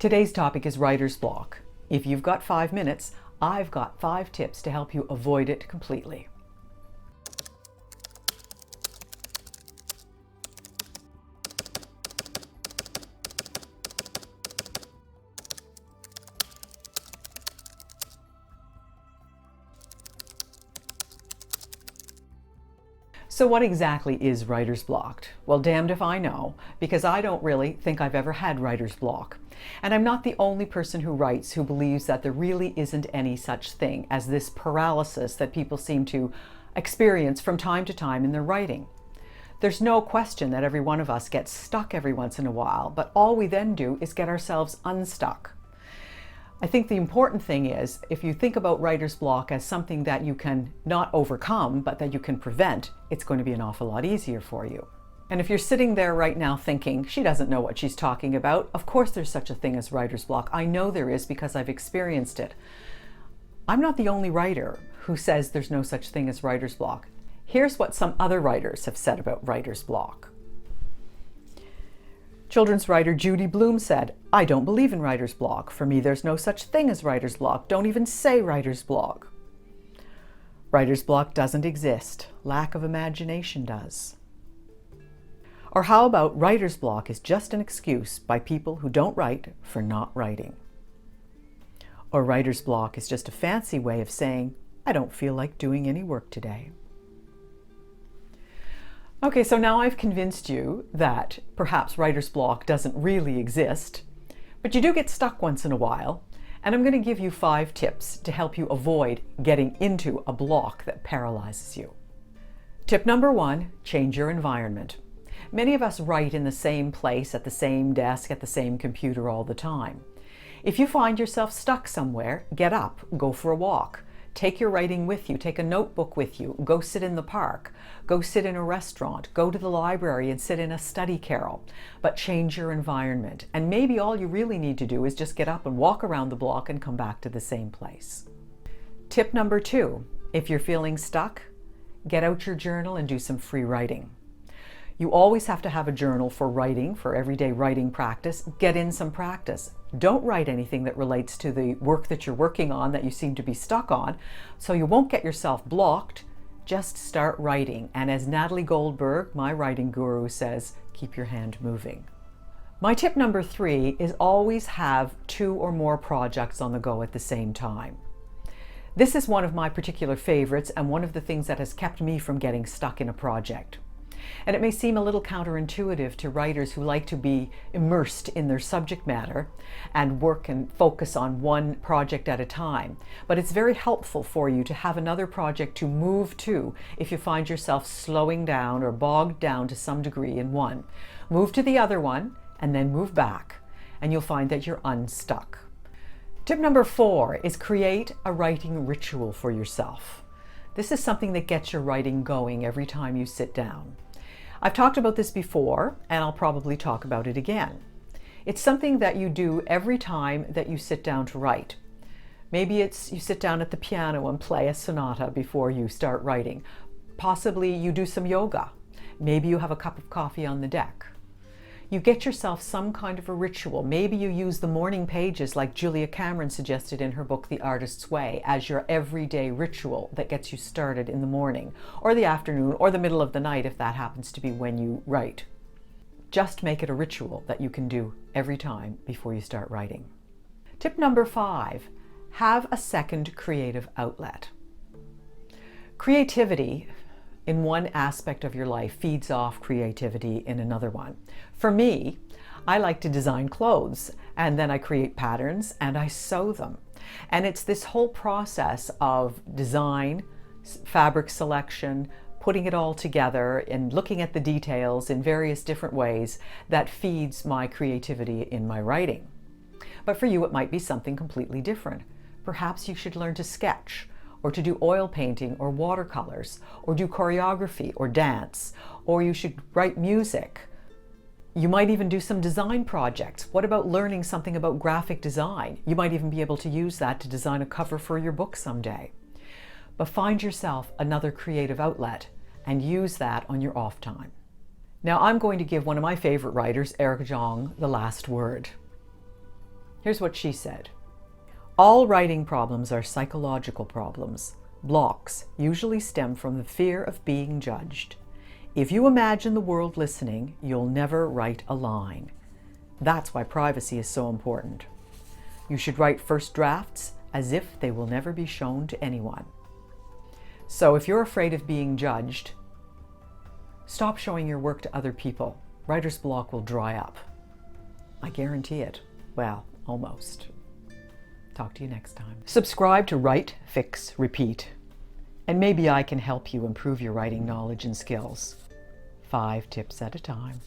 Today's topic is writer's block. If you've got 5 minutes, I've got 5 tips to help you avoid it completely. So what exactly is writer's block? Well, damned if I know, because I don't really think I've ever had writer's block. And I'm not the only person who writes who believes that there really isn't any such thing as this paralysis that people seem to experience from time to time in their writing. There's no question that every one of us gets stuck every once in a while, but all we then do is get ourselves unstuck. I think the important thing is, if you think about writer's block as something that you can not overcome, but that you can prevent, it's going to be an awful lot easier for you. And if you're sitting there right now thinking, she doesn't know what she's talking about, of course there's such a thing as writer's block. I know there is because I've experienced it. I'm not the only writer who says there's no such thing as writer's block. Here's what some other writers have said about writer's block. Children's writer Judy Blume said, "I don't believe in writer's block. For me, there's no such thing as writer's block. Don't even say writer's block." Writer's block doesn't exist. Lack of imagination does. Or how about writer's block is just an excuse by people who don't write for not writing? Or writer's block is just a fancy way of saying, I don't feel like doing any work today. Okay, so now I've convinced you that perhaps writer's block doesn't really exist, but you do get stuck once in a while, and I'm going to give you 5 tips to help you avoid getting into a block that paralyzes you. Tip number 1, change your environment. Many of us write in the same place, at the same desk, at the same computer all the time. If you find yourself stuck somewhere, get up, go for a walk. Take your writing with you, take a notebook with you, go sit in the park, go sit in a restaurant, go to the library and sit in a study carrel, but change your environment. And maybe all you really need to do is just get up and walk around the block and come back to the same place. Tip number 2, if you're feeling stuck, get out your journal and do some free writing. You always have to have a journal for writing, for everyday writing practice. Get in some practice. Don't write anything that relates to the work that you're working on that you seem to be stuck on, so you won't get yourself blocked. Just start writing. And as Natalie Goldberg, my writing guru, says, keep your hand moving. My tip number 3 is always have 2 or more projects on the go at the same time. This is one of my particular favorites and one of the things that has kept me from getting stuck in a project. And it may seem a little counterintuitive to writers who like to be immersed in their subject matter and work and focus on one project at a time. But it's very helpful for you to have another project to move to if you find yourself slowing down or bogged down to some degree in one. Move to the other one and then move back, and you'll find that you're unstuck. Tip number 4 is create a writing ritual for yourself. This is something that gets your writing going every time you sit down. I've talked about this before, and I'll probably talk about it again. It's something that you do every time that you sit down to write. Maybe it's you sit down at the piano and play a sonata before you start writing. Possibly you do some yoga. Maybe you have a cup of coffee on the deck. You get yourself some kind of a ritual. Maybe you use the morning pages like Julia Cameron suggested in her book, The Artist's Way, as your everyday ritual that gets you started in the morning or the afternoon or the middle of the night if that happens to be when you write. Just make it a ritual that you can do every time before you start writing. Tip number 5, have a second creative outlet. Creativity in one aspect of your life feeds off creativity in another one. For me, I like to design clothes, and then I create patterns and I sew them. And it's this whole process of design, fabric selection, putting it all together and looking at the details in various different ways that feeds my creativity in my writing. But for you, it might be something completely different. Perhaps you should learn to sketch, or to do oil painting or watercolors, or do choreography or dance, or you should write music. You might even do some design projects. What about learning something about graphic design? You might even be able to use that to design a cover for your book someday. But find yourself another creative outlet and use that on your off time. Now I'm going to give one of my favorite writers, Eric Jong, the last word. Here's what she said. All writing problems are psychological problems. Blocks usually stem from the fear of being judged. If you imagine the world listening, you'll never write a line. That's why privacy is so important. You should write first drafts as if they will never be shown to anyone. So if you're afraid of being judged, stop showing your work to other people. Writer's block will dry up. I guarantee it. Well, almost. Talk to you next time. Subscribe to Write, Fix, Repeat. And maybe I can help you improve your writing knowledge and skills. 5 tips at a time.